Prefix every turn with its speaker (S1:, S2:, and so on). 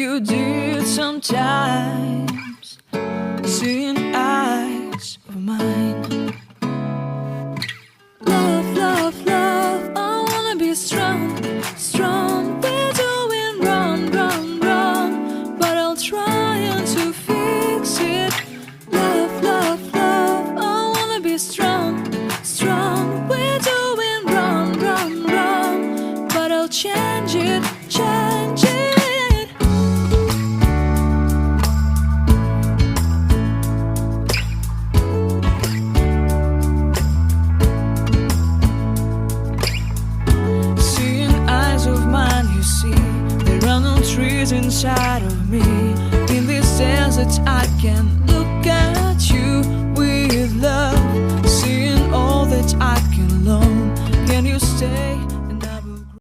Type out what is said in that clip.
S1: you did sometimes, seeing eyes of mine. Love, love, love, I wanna be strong, strong. We're doing wrong, wrong, wrong, but I'll try to fix it. Love, love, love, I wanna be strong, strong. We're doing wrong, wrong, wrong, but I'll change it, change it. There are no trees inside of me. In this desert I can look at